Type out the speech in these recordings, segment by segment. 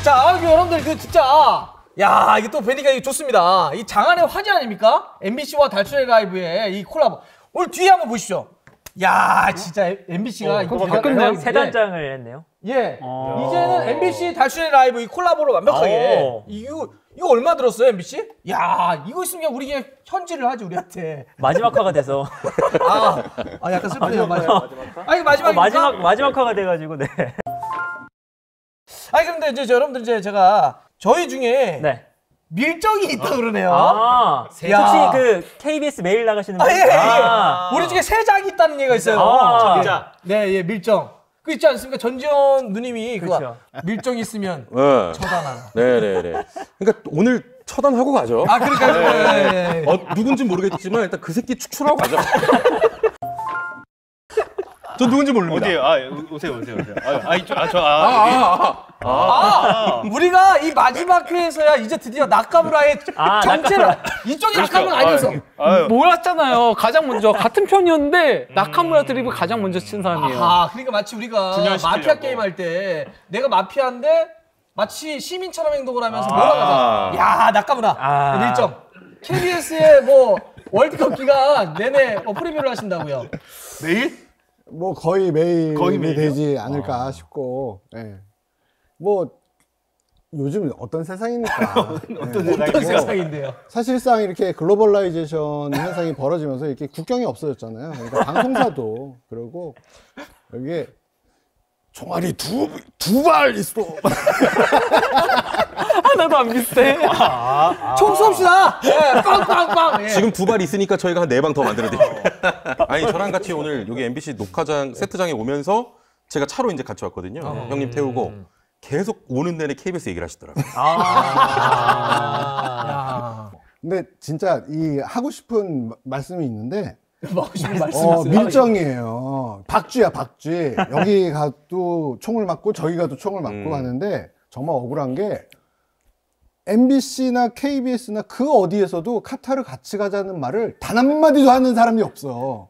자, 여러분들 그 진짜 야 이게 또 뵈니까 이게 좋습니다. 이 장안의 화제 아닙니까? MBC와 달출의 라이브의 이 콜라보. 오늘 뒤에 한번 보십시오. 야 진짜 MBC가 세 단장을 했네요. 예. 이제는 MBC 달출의 라이브 이 콜라보로 완벽하게 이거 얼마 들었어요 MBC? 야 이거 있으면 그냥 우리 현질을 하지 우리한테. 마지막화가 돼서. 약간 슬프네요. 마지막화가 돼가지고 네. 아니 근데 이제 여러분들 이제 제가 저희 중에 네. 밀정이 있다 그러네요. 혹시 그 KBS 매일 나가시는 분? 우리 중에 세 장이 있다는 얘기가 있어요. 진짜. 네, 예, 밀정. 그 있지 않습니까? 전지현 누님이 그렇죠. 밀정 있으면 처단하라. 네네네. 그러니까 오늘 처단하고 가죠. 그러니까요. 네. 누군지 모르겠지만 일단 그 새끼 추출하고 가죠. 저 누군지 모릅니다. 어디에요? 오세요. 우리가 이 마지막 회에서야 이제 드디어 나카무라의 정체를 이쪽이 나카무라 아니어서 몰랐잖아요. 가장 먼저 같은 편이었는데 나카무라 드립을 가장 먼저 친 사람이에요. 그러니까 마치 우리가 마피아 게임 할 때 내가 마피아인데 마치 시민처럼 행동을 하면서 몰아가자. 야 나카무라 밀정. KBS의 뭐 월드컵 기간 내내 프리뷰를 하신다고요. 매일? 뭐 거의 매일이 되지 않을까 싶고, 뭐 요즘 어떤 세상입니까? 어떤 세상인데요? 사실상 이렇게 글로벌라이제이션 현상이 벌어지면서 이렇게 국경이 없어졌잖아요. 그러니까 방송사도 그러고 여기에 총알이 두 발 있어. 하나도 안 비슷해. 총 쏩시다. 빵빵빵. 지금 두 발 있으니까 저희가 한 4방 더 만들어드릴게요. 아니 저랑 같이 오늘 여기 MBC 녹화장 세트장에 오면서 제가 차로 이제 같이 왔거든요. 형님 태우고 계속 오는 내내 KBS 얘기를 하시더라고요. 근데 진짜 이 하고 싶은 말씀이 있는데. 밀정이에요. 박쥐야 박쥐. 여기 가도 총을 맞고 저기 가도 총을 맞고 하는데 정말 억울한 게 MBC나 KBS나 그 어디에서도 카타르 같이 가자는 말을 단 한마디도 하는 사람이 없어.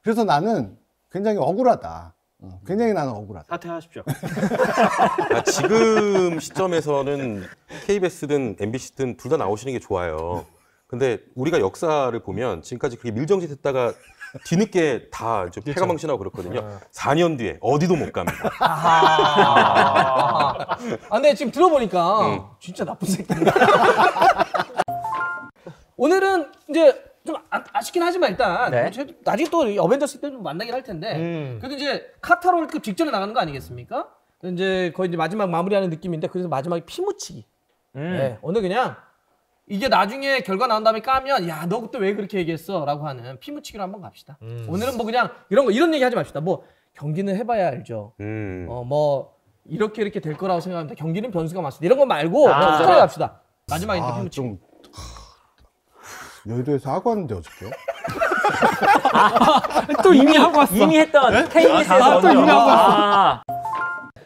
그래서 나는 굉장히 억울하다. 굉장히 나는 억울하다. 사퇴하십시오. 지금 시점에서는 KBS든 MBC든 둘 다 나오시는 게 좋아요. 근데 우리가 역사를 보면 지금까지 그렇게 밀정짓 했다가 뒤늦게 다 패가망신하고 그렇거든요. 4년 뒤에 어디도 못 갑니다. 근데 지금 들어보니까 진짜 나쁜 새끼다. 오늘은 이제 좀 아쉽긴 하지만 일단 나중에 또 어벤져스 때 좀 만나긴 할 텐데 그래도 이제 카타르 월드컵 직전에 나가는 거 아니겠습니까? 이제 거의 이제 마지막 마무리하는 느낌인데 그래서 마지막에 피 묻히기. 네, 오늘 그냥 이게 나중에 결과 나온 다음에 까면 야 너 그때 왜 그렇게 얘기했어? 라고 하는 피 묻히기로 한번 갑시다. 오늘은 뭐 그냥 이런 얘기 하지 맙시다. 뭐 경기는 해봐야 알죠. 뭐 이렇게 될 거라고 생각합니다. 경기는 변수가 많습니다. 이런 거 말고 툭하게 갑시다. 마지막에 피 묻히기. 여의도에서 하고 왔는데 어저께요? 또 이미 하고 왔어. 이미 했던 KBS에서 또 이미 하고 왔어.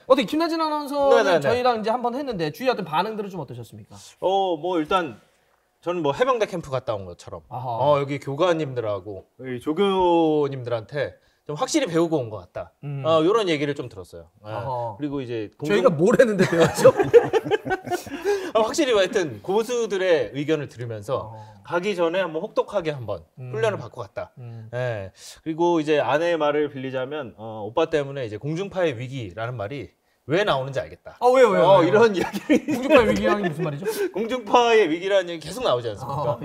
어떻게 김나진 아나운서는 저희랑 이제 한번 했는데 주위 어떤 반응들은 좀 어떠셨습니까? 뭐 일단 저는 뭐 해병대 캠프 갔다 온 것처럼 여기 교관님들하고 여기 조교님들한테 좀 확실히 배우고 온 것 같다. 이런 얘기를 좀 들었어요. 그리고 이제 저희가 뭘 했는데 배웠죠? 확실히 하여튼 고수들의 의견을 들으면서 가기 전에 한번 혹독하게 한번 훈련을 받고 갔다. 그리고 이제 아내의 말을 빌리자면 오빠 때문에 이제 공중파의 위기라는 말이 왜 나오는지 알겠다. 왜요? 이런 이야기. 공중파의 위기라는 게 무슨 말이죠? 공중파의 위기라는 얘기 계속 나오지 않습니까?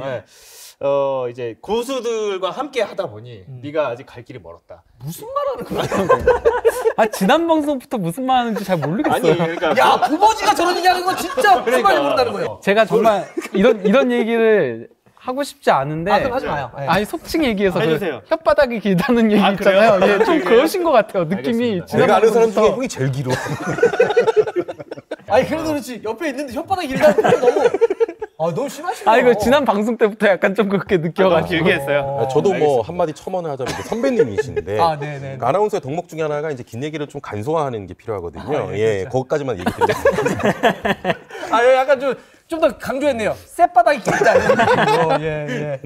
이제 고수들과 함께 하다 보니 네가 아직 갈 길이 멀었다. 무슨 말 하는 거야? 지난 방송부터 무슨 말 하는지 잘 모르겠어요. 아니, 그러니까 야, 부버지가 저런 얘기 하는 건 진짜 무슨 말인지 모른다는 거예요. 제가 정말 이런 얘기를 하고 싶지 않은데. 그럼 하지 마요. 아니 속칭 얘기해서 해주세요. 혓바닥이 길다는 얘기 있잖아요. 좀 그러신 것 같아요. 느낌이. 내가 아는 사람 중에 형이 제일 길어. 아니 그래도 그렇지 옆에 있는데 혓바닥이 길다는 게 너무 너무 심하시네요. 이거 지난 방송 때부터 약간 좀 그렇게 느껴가지고. 길게 했어요. 저도 뭐 한마디 첨언을 하자면 선배님이신데 네네. 아나운서의 덕목 중에 하나가 이제 긴 얘기를 좀 간소화하는 게 필요하거든요. 거기까지만 얘기 드리겠습니다. 약간 좀 더 강조했네요. 쌔바닥이 길다는 느낌으로. 예.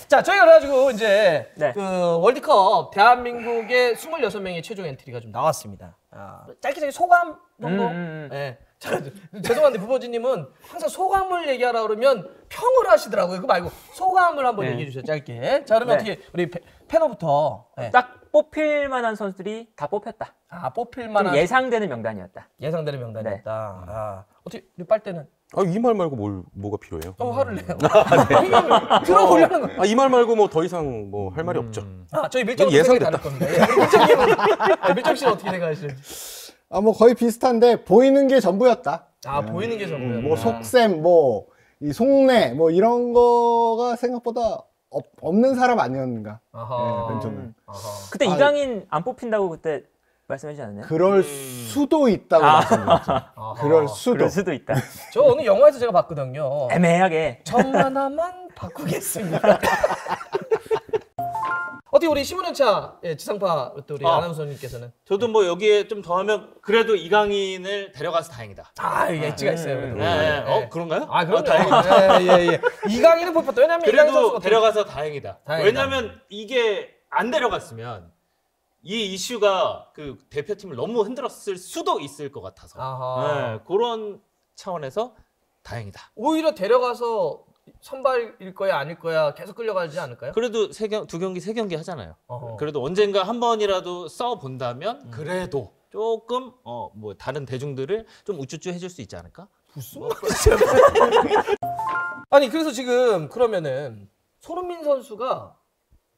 자, 저희가 그래가지고 이제 그 월드컵 대한민국의 26명의 최종 엔트리가 좀 나왔습니다. 짧게 소감 정도? 자, 죄송한데 부버지님은 항상 소감을 얘기하라 그러면 평을 하시더라고요. 그거 말고 소감을 한번 얘기해 주세요. 짧게. 자, 그러면 네. 어떻게 우리 패너부터. 네. 딱 뽑힐 만한 선수들이 다 뽑혔다. 아, 뽑힐 좀 만한 예상되는 명단이었다. 예상되는 명단이었다. 아, 어떻게 우리 빨대는 이 말 말고 뭐가 필요해요? 화를 내요. 들어보려는 거. 이 말 말고 뭐 더 이상 뭐 할 말이 없죠. 아, 저희 밀정은 예상됐다. 다를 겁니다. 예, 밀정님은 밀정 씨는 어떻게 생각하시는지. 뭐 거의 비슷한데 보이는 게 전부였다. 아, 보이는 게 전부요. 뭐 속셈, 뭐 이 속내, 뭐 이런 거가 생각보다 없는 사람 아니었는가. 아하. 벤투는. 아하. 그때 이강인 안 뽑힌다고 그때 말씀하시지 않았나요? 그럴 수도 있다고 말씀드렸죠. 그럴 수도. 그럴 수도 있다. 저 오늘 영화에서 제가 봤거든요. 애매하게. 점 하나만 바꾸겠습니다. 어떻게 우리 15년차 지상파 또 우리 아나운서님께서는 저도 뭐 여기에 좀 더하면 그래도 이강인을 데려가서 다행이다. 엣지가 있어요. 그래도. 네. 그런가요? 아, 그럼요. 다행이다. 예. 이강인은 뽑혔다. 왜냐면 이강인 그래도 선수가 데려가서 다행이다. 다행이다. 왜냐면 이게 안 데려갔으면 이 이슈가 그 대표팀을 너무 흔들었을 수도 있을 것 같아서 아하. 그런 차원에서 다행이다. 오히려 데려가서 선발일 거야 아닐 거야 계속 끌려가지 않을까요? 그래도 두 경기 세 경기 하잖아요. 어허. 그래도 언젠가 한 번이라도 써 본다면 그래도 조금 뭐 다른 대중들을 좀 우쭈쭈 해줄 수 있지 않을까? 아니 그래서 지금 그러면은 손흥민 선수가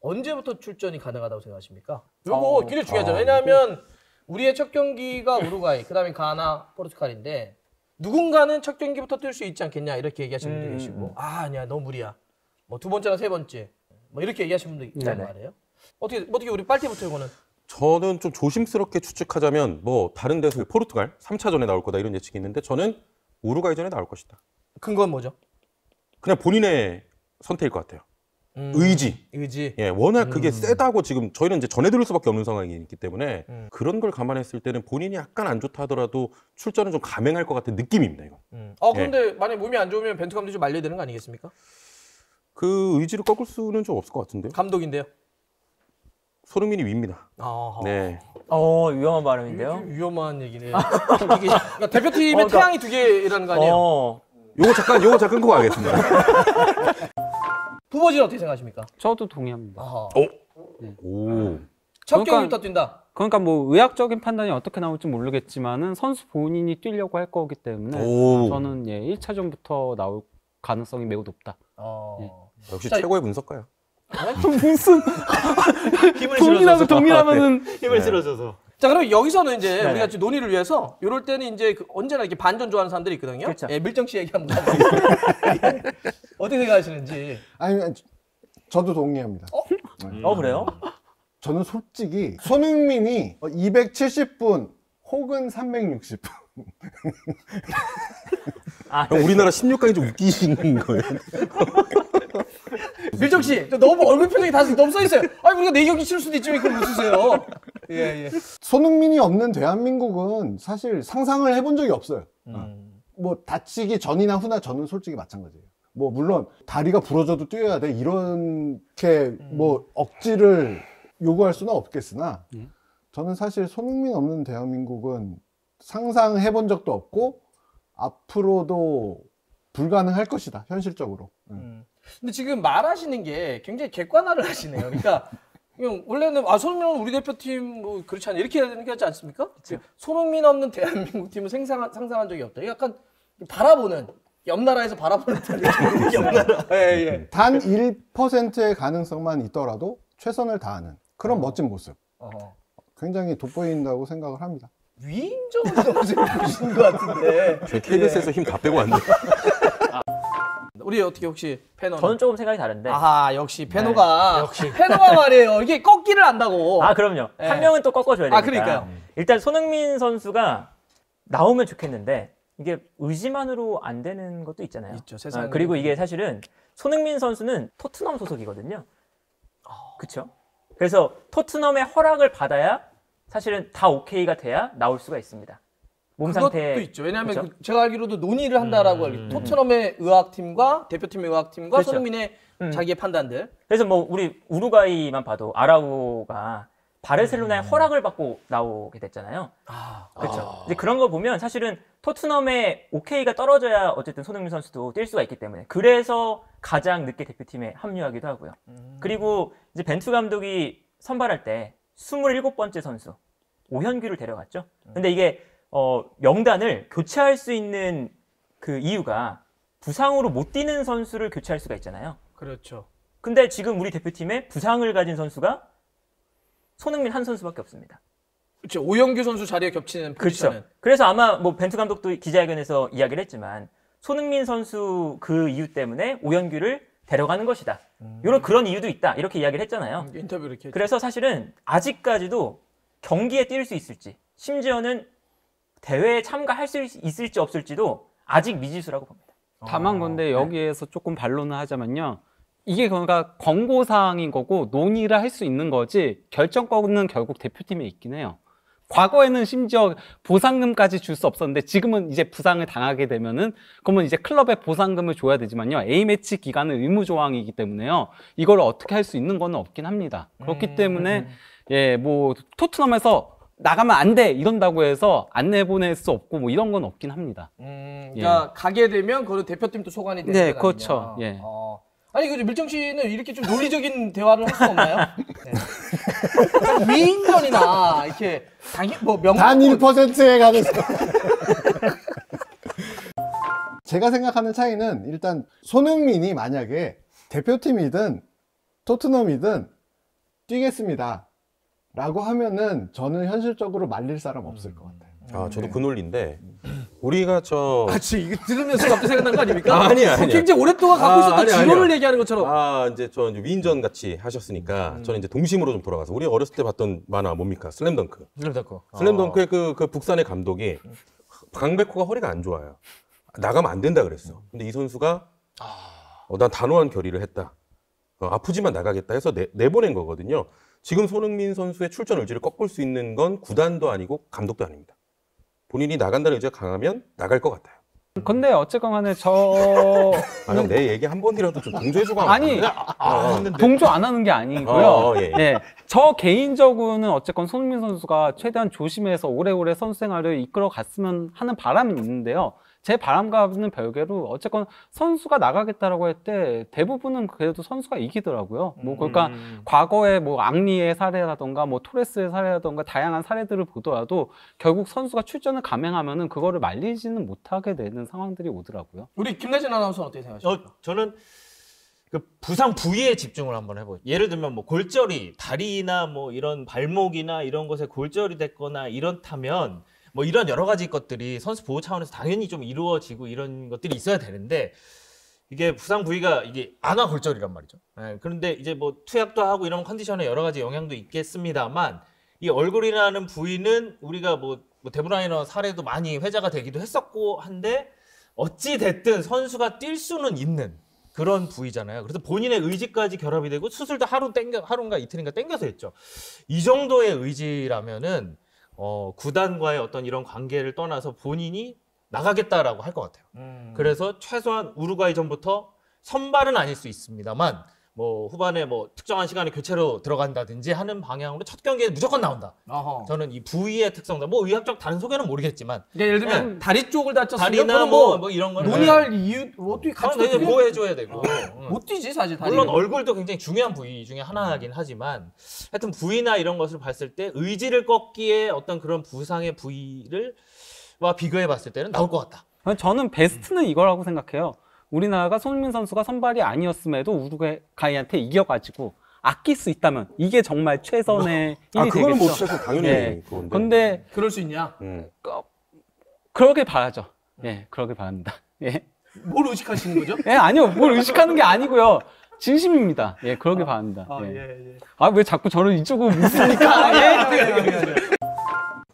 언제부터 출전이 가능하다고 생각하십니까? 요거 굉장히 중요하잖아요. 왜냐하면 우리의 첫 경기가 우루과이, 그다음에 가나, 포르투갈인데 누군가는 첫 경기부터 뛸 수 있지 않겠냐 이렇게 얘기하시는 분도 계시고 아니야 너무 무리야. 뭐 두 번째나 세 번째 뭐 이렇게 얘기하시는 분도 있단 말이에요. 어떻게 우리 빨대부터 이거는 저는 좀 조심스럽게 추측하자면 뭐 다른 데서 포르투갈 3차전에 나올 거다 이런 예측이 있는데 저는 우루과이전에 나올 것이다. 근거는 뭐죠? 그냥 본인의 선택일 것 같아요. 의지. 예, 워낙 그게 세다고 지금 저희는 이제 전해들을 수밖에 없는 상황이 있기 때문에 그런 걸 감안했을 때는 본인이 약간 안 좋다 하더라도 출전은 좀 감행할 것 같은 느낌입니다. 이거. 그런데 만약 몸이 안 좋으면 벤투 감독이 좀 말려야 되는 거 아니겠습니까? 그 의지를 꺾을 수는 좀 없을 것 같은데요. 감독인데요. 손흥민이 위입니다. 아하. 네. 위험한 발언인데요. 위험한 얘기네요. 그러니까 대표팀의 태양이 두 개라는 거 아니에요? 요거 잠깐 끄고 가겠습니다. 부버지는 어떻게 생각하십니까? 저도 동의합니다. 아하. 오. 첫 그러니까- 경기부터 뛴다. 그러니까 뭐 의학적인 판단이 어떻게 나올지 모르겠지만은 선수 본인이 뛰려고 할 거기 때문에 오. 저는 1차전부터 나올 가능성이 매우 높다. 역시 자, 최고의 분석가요. 무슨 힘을 동의라고 동의하면은 힘을 실어줘서. 자, 그럼 여기서는 이제 네네. 우리가 지금 논의를 위해서 이럴 때는 이제 언제나 이렇게 반전 좋아하는 사람들이 있거든요. 그렇죠. 밀정 씨 얘기 한번 해보겠습니다. 어떻게 생각하시는지. 아니, 저도 동의합니다. 그래요? 저는 솔직히 손흥민이 270분 혹은 360분. 우리나라 16강이 좀 웃기신 거예요. 밀정 씨, 저 너무 얼굴 표정이 다 너무 써 있어요. 아니 우리가 4경기 칠 수도 있지만 그걸 웃으세요. 예. 손흥민이 없는 대한민국은 사실 상상을 해본 적이 없어요. 뭐 다치기 전이나 후나 저는 솔직히 마찬가지예요. 뭐 물론 다리가 부러져도 뛰어야 돼 이렇게 뭐 억지를 요구할 수는 없겠으나 저는 사실 손흥민 없는 대한민국은 상상해본 적도 없고 앞으로도 불가능할 것이다 현실적으로. 근데 지금 말하시는 게 굉장히 객관화를 하시네요. 그러니까 그냥 원래는 손흥민은 우리 대표팀 뭐 그렇지 않냐 이렇게 해야 되는 게 같지 않습니까? 손흥민 없는 대한민국 팀은 상상한 적이 없다. 약간 바라보는 옆 나라에서 바라보는 느낌. 옆 나라. 예. 단 1%의 가능성만 있더라도 최선을 다하는 그런 멋진 모습. 굉장히 돋보인다고 생각을 합니다. 위인전을 너무 생각하시는 것 같은데. 저희 KBS에서 힘 다 빼고 왔는데. 우리 어떻게 혹시 페노? 저는 조금 생각이 다른데. 아하 역시 페노가 페노가 말이에요. 이게 꺾기를 안다고. 그럼요. 네. 한 명은 또 꺾어줘야 되니까. 그러니까요. 일단 손흥민 선수가 나오면 좋겠는데 이게 의지만으로 안 되는 것도 있잖아요. 있죠, 세상에. 그리고 이게 사실은 손흥민 선수는 토트넘 소속이거든요. 그렇죠? 그래서 토트넘의 허락을 받아야 사실은 다 오케이가 돼야 나올 수가 있습니다. 몸 그것도 상태 있죠. 왜냐하면 그렇죠? 제가 알기로도 논의를 한다라고 알고 토트넘의 의학팀과 대표팀의 의학팀과 그렇죠. 손흥민의 자기의 판단들. 그래서 뭐 우리 우루과이만 봐도 아라우가 바르셀로나의 허락을 받고 나오게 됐잖아요. 그렇죠. 이제 그런 거 보면 사실은 토트넘의 오케이가 떨어져야 어쨌든 손흥민 선수도 뛸 수가 있기 때문에 그래서 가장 늦게 대표팀에 합류하기도 하고요. 그리고 이제 벤투 감독이 선발할 때 27번째 선수 오현규를 데려갔죠. 근데 이게 명단을 교체할 수 있는 그 이유가 부상으로 못 뛰는 선수를 교체할 수가 있잖아요. 그렇죠. 근데 지금 우리 대표팀에 부상을 가진 선수가 손흥민 한 선수밖에 없습니다. 그렇죠. 오영규 선수 자리에 겹치는 포지션은. 그렇죠. 그래서 아마 뭐 벤투 감독도 기자회견에서 이야기를 했지만 손흥민 선수 그 이유 때문에 오현규를 데려가는 것이다. 그런 이유도 있다. 이렇게 이야기를 했잖아요. 인터뷰 이렇게. 그래서 사실은 아직까지도 경기에 뛸 수 있을지, 심지어는 대회에 참가할 수 있을지 없을지도 아직 미지수라고 봅니다. 다만 근데 여기에서 조금 반론을 하자면요. 이게 그러니까 권고사항인 거고 논의를 할 수 있는 거지 결정권은 결국 대표팀에 있긴 해요. 과거에는 심지어 보상금까지 줄 수 없었는데 지금은 이제 부상을 당하게 되면은 그러면 이제 클럽에 보상금을 줘야 되지만요. A매치 기간은 의무 조항이기 때문에요. 이걸 어떻게 할 수 있는 건 없긴 합니다. 그렇기 때문에 예, 뭐 토트넘에서 나가면 안 돼 이런다고 해서 안 내보낼 수 없고 뭐 이런 건 없긴 합니다. 그러니까 가게 되면 그런 대표팀도 소관이 되는 네, 거 그렇죠. 예. 아니 그 밀정 씨는 이렇게 좀 논리적인 대화를 할 수 없나요? 네. 위인전이나 이렇게 뭐 단 1%에 가는 제가 생각하는 차이는 일단 손흥민이 만약에 대표팀이든 토트넘이든 뛰겠습니다 라고 하면은 저는 현실적으로 말릴 사람 없을 것 같아요. 저도 그 논리인데 우리가 이거 들으면서 갑자기 생각난 거 아닙니까? 아니야. 굉장히 오랫동안 갖고 있었던 지론을 얘기하는 것처럼. 이제 위인전 같이 하셨으니까 저는 이제 동심으로 좀 돌아가서 우리 어렸을 때 봤던 만화 뭡니까? 슬램덩크. 슬램덩크의 그 북산의 감독이 강백호가 허리가 안 좋아요. 나가면 안 된다 그랬어. 근데 이 선수가 난 단호한 결의를 했다. 아프지만 나가겠다 해서 내보낸 거거든요. 지금 손흥민 선수의 출전 의지를 꺾을 수 있는 건 구단도 아니고 감독도 아닙니다. 본인이 나간다는 의지가 강하면 나갈 것 같아요. 근데 어쨌건 간에 형, 내 얘기 한 번이라도 좀 동조해주고 아니, 동조 안 하는 게 아니고요. 예. 네, 저 개인적으로는 어쨌건 손흥민 선수가 최대한 조심해서 오래오래 선수 생활을 이끌어 갔으면 하는 바람은 있는데요. 제 바람과는 별개로 어쨌건 선수가 나가겠다라고 할 때 대부분은 그래도 선수가 이기더라고요. 뭐 그러니까 과거에 뭐 앙리의 사례라던가 뭐 토레스의 사례라던가 다양한 사례들을 보더라도 결국 선수가 출전을 감행하면은 그거를 말리지는 못하게 되는 상황들이 오더라고요. 우리 김나진 아나운서는 어떻게 생각하십니까? 저는 그 부상 부위에 집중을 한번 해보죠. 예를 들면 뭐 골절이 다리나 뭐 이런 발목이나 이런 곳에 골절이 됐거나 이렇다면 뭐 이런 여러 가지 것들이 선수 보호 차원에서 당연히 좀 이루어지고 이런 것들이 있어야 되는데 이게 부상 부위가 이게 안아 골절이란 말이죠. 네, 그런데 이제 뭐 투약도 하고 이런 컨디션에 여러 가지 영향도 있겠습니다만 이 얼굴이라는 부위는 우리가 뭐 데브라이너 사례도 많이 회자가 되기도 했었고 한데 어찌 됐든 선수가 뛸 수는 있는 그런 부위잖아요. 그래서 본인의 의지까지 결합이 되고 수술도 하루인가 이틀인가 땡겨서 했죠. 이 정도의 의지라면은 구단과의 어떤 이런 관계를 떠나서 본인이 나가겠다라고 할 것 같아요. 그래서 최소한 우루과이전부터 선발은 아닐 수 있습니다만 뭐 후반에 뭐 특정한 시간에 교체로 들어간다든지 하는 방향으로 첫 경기에 무조건 나온다. 저는 이 부위의 특성들 뭐 의학적 다른 소개는 모르겠지만 그러니까 예를 들면 다리 쪽을 다쳤으면 다리나 뭐 이런 거는 논의할 이유 어떻게 같이 보호해줘야 되고 못 뛰지 사실 다리. 물론 얼굴도 굉장히 중요한 부위 중에 하나이긴 하지만 하여튼 부위나 이런 것을 봤을 때 의지를 꺾기에 어떤 그런 부상의 부위와 비교해 봤을 때는 나올 것 같다. 저는 베스트는 이거라고 생각해요. 우리나라가 손흥민 선수가 선발이 아니었음에도 우루과이한테 이겨가지고 아낄 수 있다면 이게 정말 최선의 일이 되겠죠. 그거는 못 취해서 당연히 그건데. 근데 그럴 수 있냐? 그러길 바라죠. 예, 그러길 바랍니다. 예. 뭘 의식하시는 거죠? 예, 아니요. 뭘 의식하는 게 아니고요. 진심입니다. 예, 그러길 바랍니다. 예. 왜 자꾸 저를 이쪽으로 묻습니까? 예.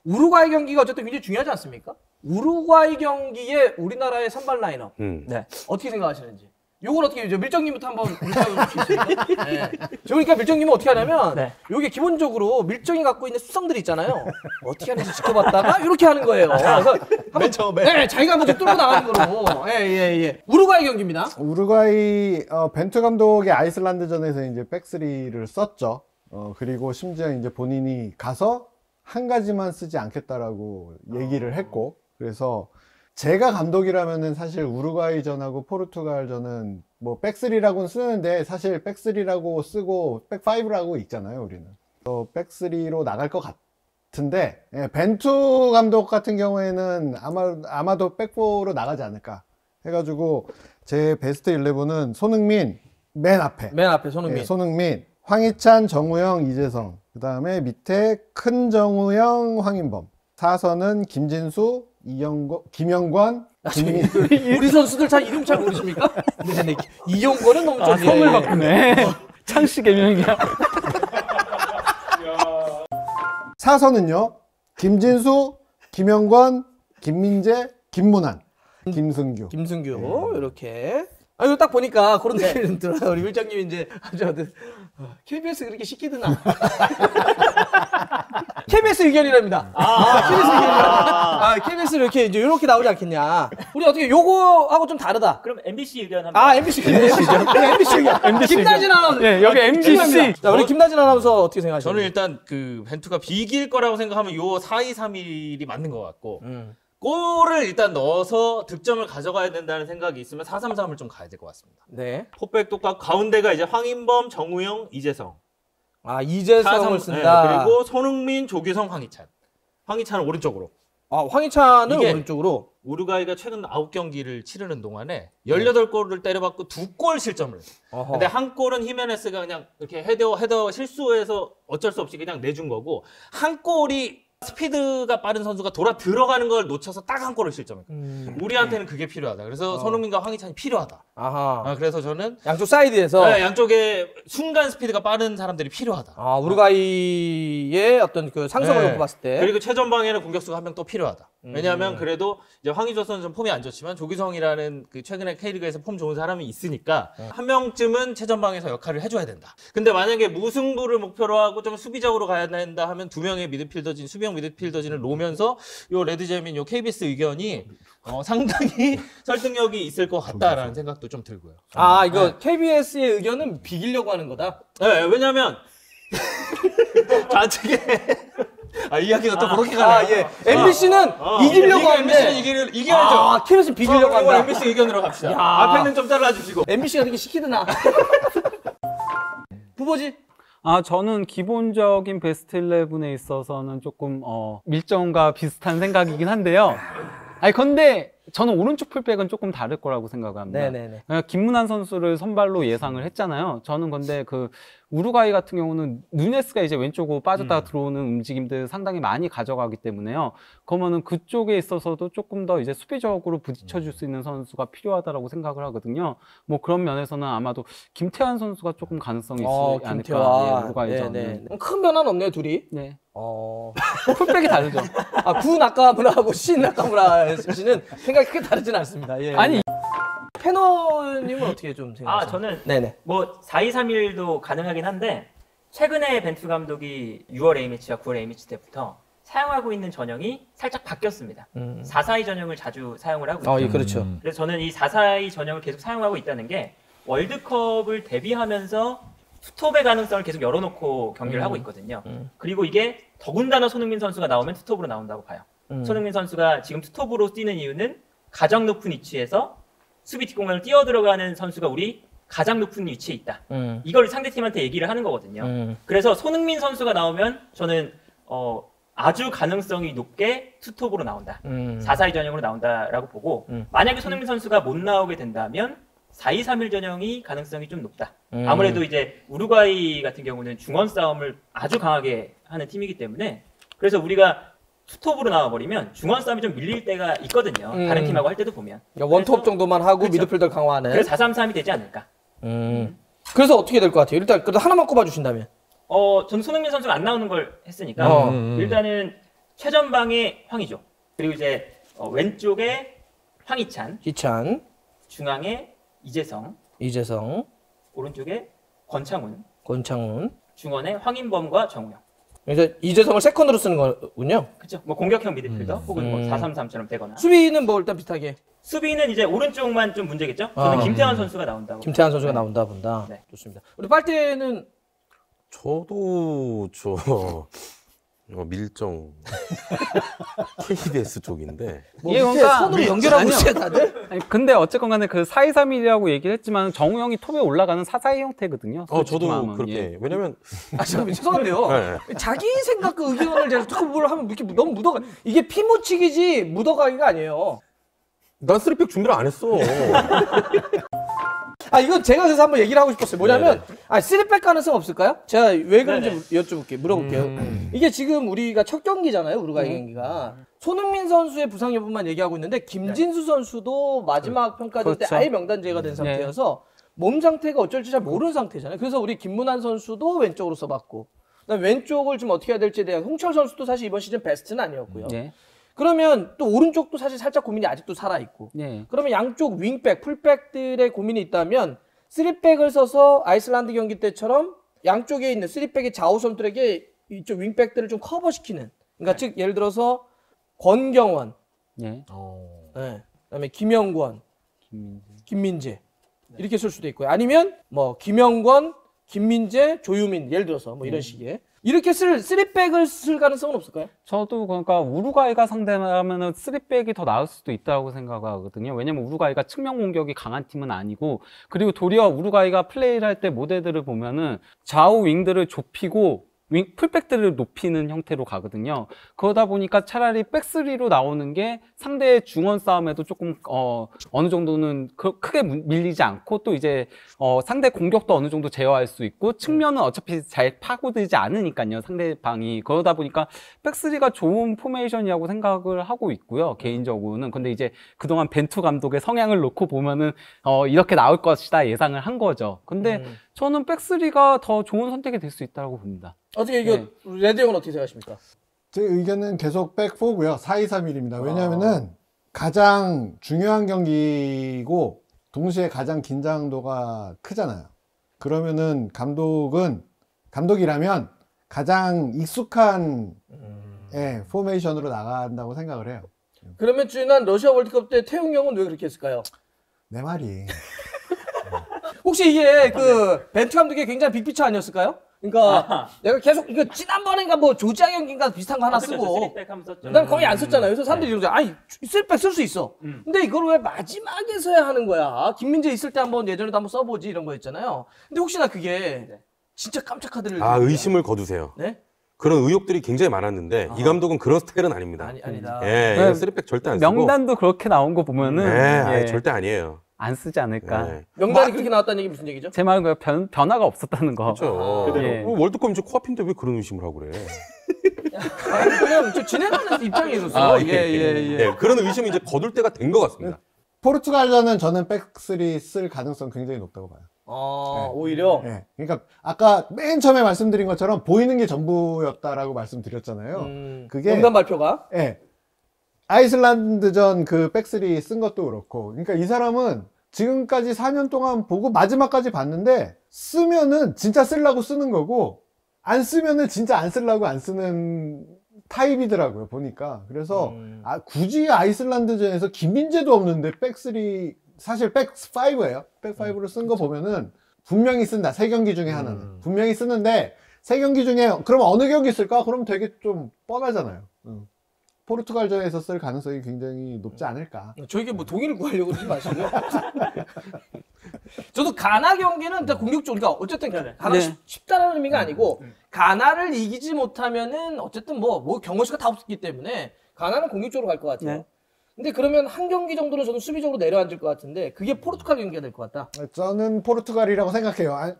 우루과이 경기가 어쨌든 굉장히 중요하지 않습니까? 우루과이 경기에 우리나라의 선발 라인업 네. 어떻게 생각하시는지 요건 어떻게 밀정님부터 한번 물어볼 수 있습니까? 네. 그러니까 밀정님은 어떻게 하냐면 네. 요게 기본적으로 밀정이 갖고 있는 수성들이 있잖아요. 어떻게 하는지 지켜봤다가 이렇게 하는 거예요. 그래서 맨 처음에 네, 자기가 먼저 뚫고 나가는 거로. 예. 우루과이 경기입니다. 우루과이 벤투 감독의 아이슬란드전에서 이제 백스리를 썼죠. 그리고 심지어 이제 본인이 가서 한 가지만 쓰지 않겠다라고 얘기를 했고, 그래서 제가 감독이라면은 사실 우루과이전하고 포르투갈전은 뭐 백스리라고는 쓰는데 사실 백스리라고 쓰고 백파이브라고 있잖아요, 우리는. 백스리로 나갈 것 같은데, 예, 벤투 감독 같은 경우에는 아마도 백포로 나가지 않을까 해가지고 제 베스트 11은 손흥민 맨 앞에. 맨 앞에 손흥민. 예, 손흥민, 황희찬, 정우영, 이재성. 그 다음에 밑에 큰 정우영, 황인범. 4선은 김진수, 김영권, 김민. 우리 선수들 잘 이름 잘 모르십니까? 네네. 이용권은 너무 좀 성을 바꾸네. 창씨 개명이야. 4선은요, 김진수, 김영권, 김민재, 김문환, 김승규. 김승규 이렇게. 아 이거 딱 보니까 그런 느낌이 들어요. 우리 wil장님이 이제 KBS 그렇게 시키드나. KBS 의견이랍니다. KBS 의견이랍니다. KBS를 이렇게 나오지 않겠냐. 우리 어떻게 요거하고 좀 다르다. 그럼 MBC 의견 한번. MBC 의견. MBC 의견. 김나진 아나운서. 네, 여기 MBC. 자, 우리 김나진 아나운서 어떻게 생각하시나요? 저는 일단 그 벤투가 비길 거라고 생각하면 요 4-2-3-1이 맞는 것 같고 골을 일단 넣어서 득점을 가져가야 된다는 생각이 있으면 4-3-3을 좀 가야 될 것 같습니다. 네. 포백 똑같고 가운데가 이제 황인범, 정우영, 이재성. 이재성을 4-3, 쓴다. 네, 그리고 손흥민, 조규성, 황희찬. 황희찬은 오른쪽으로. 황희찬은 이게 오른쪽으로. 우루과이가 최근 9경기를 치르는 동안에 18골을 때려받고 2골 실점을 했어요. 어허. 근데 한 골은 히메네스가 그냥 이렇게 헤더 실수해서 어쩔 수 없이 그냥 내준 거고, 한 골이 스피드가 빠른 선수가 돌아 들어가는 걸 놓쳐서 딱 한 골을 실점했거든요. 우리한테는 그게 필요하다. 그래서 손흥민과 황희찬이 필요하다. 아하. 그래서 저는 양쪽 사이드에서. 네, 양쪽에 순간 스피드가 빠른 사람들이 필요하다. 우루과이의 어떤 그 상성을 네. 놓고 봤을 때. 그리고 최전방에는 공격수가 한 명 또 필요하다. 왜냐하면 그래도 이제 황의조 선수는 좀 폼이 안 좋지만 조규성이라는 그 최근에 K리그에서 폼 좋은 사람이 있으니까 한 명쯤은 최전방에서 역할을 해줘야 된다. 근데 만약에 무승부를 목표로 하고 좀 수비적으로 가야 된다 하면 두 명의 미드필더진, 수비형 미드필더진을 놓으면서 요 레드제민, 요 KBS 의견이 상당히 설득력이 있을 것 같다라는 생각도 좀 들고요. 이거 KBS의 의견은 비기려고 하는 거다. 네, 왜냐면 좌측에 이야기가 또 그렇게 가네요. 예. MBC는 이기려고 하는데 MBC는 이겨야죠. KBS는 비기려고 한다. MBC 의견으로 갑시다. 앞에는 좀 잘라주시고. MBC가 되게 시키드나. 후보지? 저는 기본적인 베스트 11에 있어서는 조금 밀정과 비슷한 생각이긴 한데요. 근데 저는 오른쪽 풀백은 조금 다를 거라고 생각합니다. 네네네. 김문환 선수를 선발로 예상을 했잖아요. 저는 근데 그 우루과이 같은 경우는 누네스가 이제 왼쪽으로 빠졌다가 들어오는 움직임들 상당히 많이 가져가기 때문에요. 그러면은 그쪽에 있어서도 조금 더 이제 수비적으로 부딪혀줄 수 있는 선수가 필요하다라고 생각을 하거든요. 뭐 그런 면에서는 아마도 김태환 선수가 조금 가능성이 있지 않을까. 우루과이전은. 큰 변화는 없네요, 둘이. 네. 풀백이 다르죠. 구 나카무라하고 시 나카무라 씨는 생각이 크게 다르진 않습니다. 예. 아니, 패너님은 어떻게 좀 생각하세요? 저는 네네. 뭐 4-2-3-1도 가능하긴 한데 최근에 벤투 감독이 6월 A매치와 9월 A매치 때부터 사용하고 있는 전형이 살짝 바뀌었습니다. 4-4-2 전형을 자주 사용을 하고 있죠. 예, 그렇죠. 그래서 저는 이 4-4-2 전형을 계속 사용하고 있다는 게 월드컵을 대비하면서 투톱의 가능성을 계속 열어놓고 경기를 하고 있거든요. 그리고 이게 더군다나 손흥민 선수가 나오면 투톱으로 나온다고 봐요. 손흥민 선수가 지금 투톱으로 뛰는 이유는 가장 높은 위치에서 수비 뒷공간을 뛰어 들어가는 선수가 우리 가장 높은 위치에 있다. 이걸 상대팀한테 얘기를 하는 거거든요. 그래서 손흥민 선수가 나오면 저는 아주 가능성이 높게 투톱으로 나온다. 4-4-2 전형으로 나온다라고 보고 만약에 손흥민 선수가 못 나오게 된다면 4-2-3-1 전형이 가능성이 좀 높다. 아무래도 이제 우루과이 같은 경우는 중원 싸움을 아주 강하게 하는 팀이기 때문에 그래서 우리가 투톱으로 나와버리면 중원 싸움이 좀 밀릴 때가 있거든요. 다른 팀하고 할 때도 보면. 그러니까 원톱 정도만 하고 그렇죠. 미드필더 강화하는. 그래서 4-3-3이 되지 않을까. 그래서 어떻게 될 것 같아요? 일단 그래도 하나만 꼽아주신다면. 전 손흥민 선수가 안 나오는 걸 했으니까 일단은 최전방에 황의조, 그리고 이제 왼쪽에 황희찬, 희찬, 중앙에 이재성, 오른쪽에 권창훈, 중원에 황인범과 정우영. 그래서 이재성을 세컨으로 쓰는 거군요. 그렇죠. 뭐 공격형 미드필더 혹은 뭐 4-3-3처럼 되거나. 수비는 뭐 일단 비슷하게. 수비는 이제 오른쪽만 좀 문제겠죠. 저는 김태환 선수가 나온다고. 김태환 선수가 나온다 본다. 네. 좋습니다. 우리 빨대는 저도 밀정 KBS 쪽인데 뭐 이게 이게 그러니까 손으로 연결하고 있어요 다들? 아니, 근데 어쨌건 간에 그 4231이라고 얘기를 했지만 정우영이 톱에 올라가는 442 형태거든요. 솔직히 저도 마음은. 그렇게 예. 왜냐면 아 잠깐만 죄송한데요. 네. 자기 생각과 의견을 제가 자꾸 뭘 하면 이렇게 너무 묻어가. 이게 피묻히기지 묻어가기가 아니에요. 난 쓰리백 준비를 안 했어. 아 이건 제가 그래서 한번 얘기를 하고 싶었어요. 뭐냐면 쓰리백 가능성 없을까요? 제가 왜 그런지 여쭤볼게요. 물어볼게요. 이게 지금 우리가 첫 경기잖아요. 우루과이 경기가. 손흥민 선수의 부상 여부만 얘기하고 있는데 김진수 선수도 마지막 평가전 때 그렇죠. 아예 명단 제외가 된 상태여서 몸 상태가 어쩔지 잘 모르는 상태잖아요. 그래서 우리 김문환 선수도 왼쪽으로 써봤고 그다음에 왼쪽을 좀 어떻게 해야 될지에 대한 홍철 선수도 사실 이번 시즌 베스트는 아니었고요. 예. 그러면 또 오른쪽도 사실 살짝 고민이 아직도 살아있고 예. 그러면 양쪽 윙백, 풀백들의 고민이 있다면 3백을 써서 아이슬란드 경기 때처럼 양쪽에 있는 3백의 좌우 선수들에게 이쪽 윙백들을 좀 커버시키는 그러니까 즉 예를 들어서 권경원, 예. 네. 그다음에 김영권, 김민재 이렇게 쓸 수도 있고요. 아니면 뭐 김영권, 김민재, 조유민 예를 들어서 뭐 이런 식의 이렇게 쓸 3백을 쓸 가능성은 없을까요? 저도 그러니까 우루과이가 상대하면은 3백이 더 나을 수도 있다고 생각하거든요. 왜냐면 우루과이가 측면 공격이 강한 팀은 아니고 그리고 도리어 우루과이가 플레이를 할 때 모델들을 보면은 좌우 윙들을 좁히고 풀백들을 높이는 형태로 가거든요. 그러다 보니까 차라리 백스리로 나오는 게 상대의 중원 싸움에도 조금 어느 정도는 크게 밀리지 않고 또 이제 상대 공격도 어느 정도 제어할 수 있고 측면은 어차피 잘 파고들지 않으니까요. 상대방이. 그러다 보니까 백스리가 좋은 포메이션이라고 생각을 하고 있고요. 개인적으로는. 근데 이제 그동안 벤투 감독의 성향을 놓고 보면은 이렇게 나올 것이다 예상을 한 거죠. 근데 저는 백스리가 더 좋은 선택이 될 수 있다고 봅니다. 어떻게 이거 레드 형은 어떻게 생각하십니까? 제 의견은 계속 백4고요. 4231입니다. 왜냐하면은 가장 중요한 경기고 동시에 가장 긴장도가 크잖아요. 그러면은 감독이라면 가장 익숙한 포메이션으로 나간다고 생각을 해요. 그러면 지난 러시아 월드컵 때 태용 형은 왜 그렇게 했을까요? 내 말이. 혹시 이게 그 벤투 감독의 굉장히 빅피처 아니었을까요? 그러니까 내가 계속 이거 지난번인가 뭐 조지아 경기인가 비슷한 거 하나 쓰고 난 거의 안 썼잖아요. 그래서 사람들이 이러죠. 아니 쓸백 쓸 수 있어. 근데 이걸 왜 마지막에서야 하는 거야? 김민재 있을 때 한번 예전에도 한번 써보지 이런 거 있잖아요. 근데 혹시나 그게 진짜 깜짝 카드를 의심을 거두세요. 네? 그런 의혹들이 굉장히 많았는데 이 감독은 그런 스타일은 아닙니다. 아니다. 예, 쓰리백 절대 안 쓰고. 명단도 그렇게 나온 거 보면은 네, 예, 절대 아니에요. 안 쓰지 않을까. 네. 명단이 그렇게 나왔다는 얘기 무슨 얘기죠? 제 말은 변화가 없었다는 거. 그렇죠. 예. 월드컵 이제 코앞인데 왜 그런 의심을 하고 그래? 그냥 저 진행하는 입장에서 예, 그런 의심이 이제 거둘 때가 된 것 같습니다. 포르투갈전은 저는 백3 쓸 가능성 굉장히 높다고 봐요. 오히려 네. 그러니까 아까 맨 처음에 말씀드린 것처럼 보이는 게 전부였다라고 말씀드렸잖아요. 그게 명단 발표가 아이슬란드전 그 백3 쓴 것도 그렇고 그러니까 이 사람은 지금까지 4년 동안 보고 마지막까지 봤는데 쓰면은 진짜 쓰려고 쓰는 거고 안 쓰면은 진짜 안 쓰려고 안 쓰는 타입이더라고요 보니까. 그래서 굳이 아이슬란드전에서 김민재도 없는데 백3 사실 백5예요. 백5로 쓴 거 보면은 분명히 쓴다. 3경기 중에 하나는 분명히 쓰는데 3경기 중에 그럼 어느 경기 쓸까? 그럼 되게 좀 뻔하잖아요. 포르투갈전에서 쓸 가능성이 굉장히 높지 않을까. 저에게 뭐 동의를 구하려고 그러지 마시고요. 저도 가나 경기는 다 공격적으로, 그러니까 어쨌든 가나 쉽다는 의미가 아니고 가나를 이기지 못하면은 어쨌든 뭐 경험치가 다 없기 때문에 가나는 공격적으로 갈 것 같아요. 근데 그러면 한 경기 정도는 저는 수비적으로 내려앉을 것 같은데 그게 포르투갈 경기가 될 것 같다. 저는 포르투갈이라고 생각해요.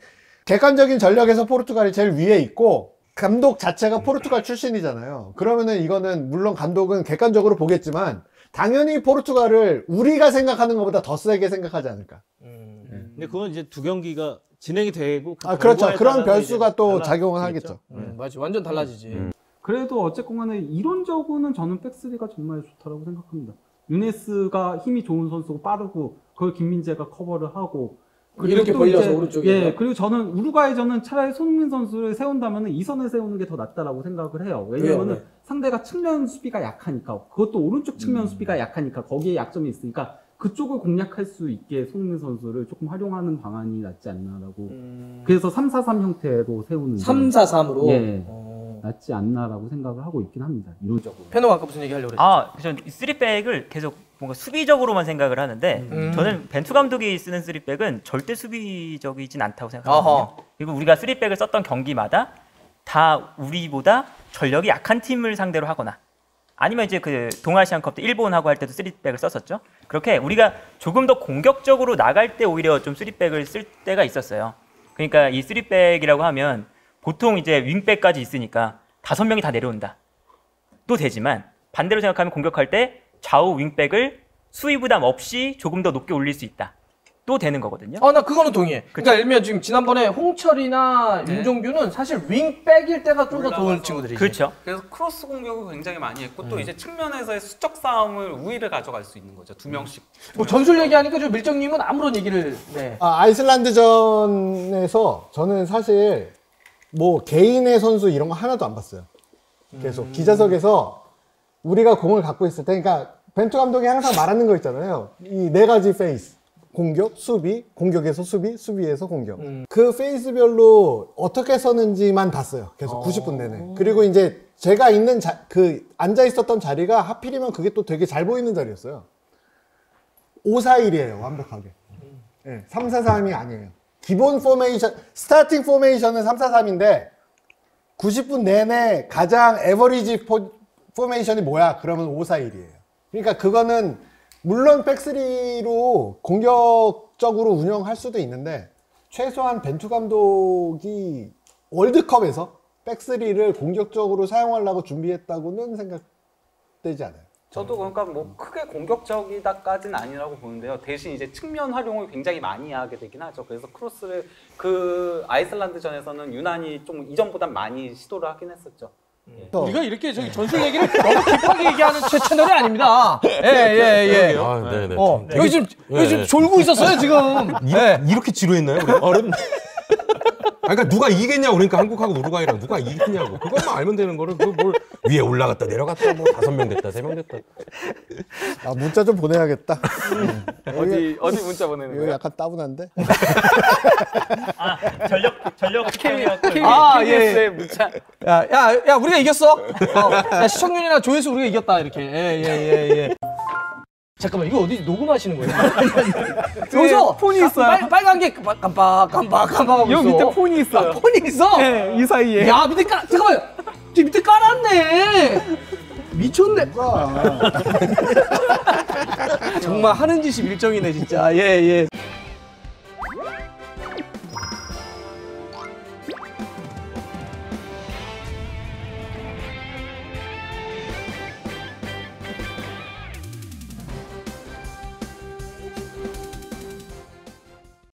객관적인 전력에서 포르투갈이 제일 위에 있고 감독 자체가 포르투갈 출신이잖아요. 그러면은 이거는 물론 감독은 객관적으로 보겠지만 당연히 포르투갈을 우리가 생각하는 것보다 더 세게 생각하지 않을까. 근데 그건 이제 두 경기가 진행이 되고 그렇죠. 그런 변수가 또 작용을 하겠죠. 맞지. 완전 달라지지. 그래도 어쨌건 간에 이론적으로는 저는 백3가 정말 좋다라고 생각합니다. 유네스가 힘이 좋은 선수고 빠르고 그걸 김민재가 커버를 하고 이렇게 벌려서 오른쪽에. 예, 그리고 저는 우루과이전은 차라리 손흥민 선수를 세운다면 이 선을 세우는 게 더 낫다라고 생각을 해요. 왜냐면은 상대가 측면 수비가 약하니까 그것도 오른쪽 측면 수비가 약하니까 거기에 약점이 있으니까 그쪽을 공략할 수 있게 손흥민 선수를 조금 활용하는 방안이 낫지 않나라고. 그래서 3-4-3 형태로 세우는 3-4-3으로. 예. 낫지 않나라고 생각을 하고 있긴 합니다. 이론적으로. 편호가 아까 무슨 얘기 하려고 그랬죠? 아, 저는 3백을 계속 뭔가 수비적으로만 생각을 하는데 저는 벤투 감독이 쓰는 3백은 절대 수비적이진 않다고 생각하거든요. 어허. 그리고 우리가 3백을 썼던 경기마다 다 우리보다 전력이 약한 팀을 상대로 하거나 아니면 이제 그 동아시안컵 때 일본하고 할 때도 3백을 썼었죠. 그렇게 우리가 조금 더 공격적으로 나갈 때 오히려 좀 3백을 쓸 때가 있었어요. 그러니까 이 3백이라고 하면 보통 이제 윙백까지 있으니까 5명이 다 내려온다. 또 되지만 반대로 생각하면 공격할 때 좌우 윙백을 수위 부담 없이 조금 더 높게 올릴 수 있다. 또 되는 거거든요. 나 그거는 동의해. 그러니까 예를 들면 지금 지난번에 홍철이나 윤종규는 사실 윙백일 때가 좀 더 좋은 친구들이지. 그렇죠. 그래서 크로스 공격을 굉장히 많이 했고 또 이제 측면에서의 수적 싸움을 우위를 가져갈 수 있는 거죠. 2명씩. 뭐 전술 얘기하니까 좀 밀정님은 아무런 얘기를. 네. 아이슬란드전에서 저는 사실 뭐 개인의 선수 이런 거 하나도 안 봤어요. 계속 기자석에서 우리가 공을 갖고 있을 때, 그러니까 벤투 감독이 항상 말하는 거 있잖아요. 이 4가지 페이스. 공격, 수비, 공격에서 수비, 수비에서 공격. 그 페이스별로 어떻게 서는지만 봤어요. 계속 90분 내내. 그리고 이제 제가 있는 앉아 있었던 자리가 하필이면 그게 또 되게 잘 보이는 자리였어요. 5-4-1이에요, 완벽하게. 네, 3-4-3이 아니에요. 기본 포메이션, 스타팅 포메이션은 3-4-3인데 90분 내내 가장 에버리지 포메이션이 뭐야? 그러면 5-4-1이에요. 그러니까 그거는 물론 백스리로 공격적으로 운영할 수도 있는데 최소한 벤투 감독이 월드컵에서 백스리를 공격적으로 사용하려고 준비했다고는 생각되지 않아요. 저도 그러니까 뭐 크게 공격적이다까지는 아니라고 보는데요. 대신 이제 측면 활용을 굉장히 많이 하게 되긴 하죠. 그래서 크로스를 그 아이슬란드전에서는 유난히 좀 이전보단 많이 시도를 하긴 했었죠. 우리가 이렇게 저기 전술 얘기를 너무 깊하게 얘기하는 채널이 아닙니다. 예. 아, 네네. 여기 지금 졸고 있었어요, 지금. 이렇게 지루했나요? 우리? 그러니까 누가 이기겠냐고. 그러니까 한국하고 우루과이랑 누가 이기겠냐고. 그것만 알면 되는 거를 뭘 위에 올라갔다 내려갔다 뭐 5명 됐다 3명 됐다. 문자 좀 보내야겠다. 어디 문자 보내는 이거 거예요? 약간 따분한데? 전력 KBS의 KBS의 문자. 야, 우리가 이겼어. 야, 시청률이나 조회수 우리가 이겼다, 이렇게. 예. 잠깐만, 이거 어디 녹음하시는 거예요? 여기서 폰이 있어요. 빨간 게 깜빡하고 여기 있어. 밑에 폰이 있어요. 폰이 있어? 네, 이 사이에. 야, 잠깐만. 저 밑에 깔았네. 미쳤네. 정말 하는 짓이 밀정이네, 진짜. 예.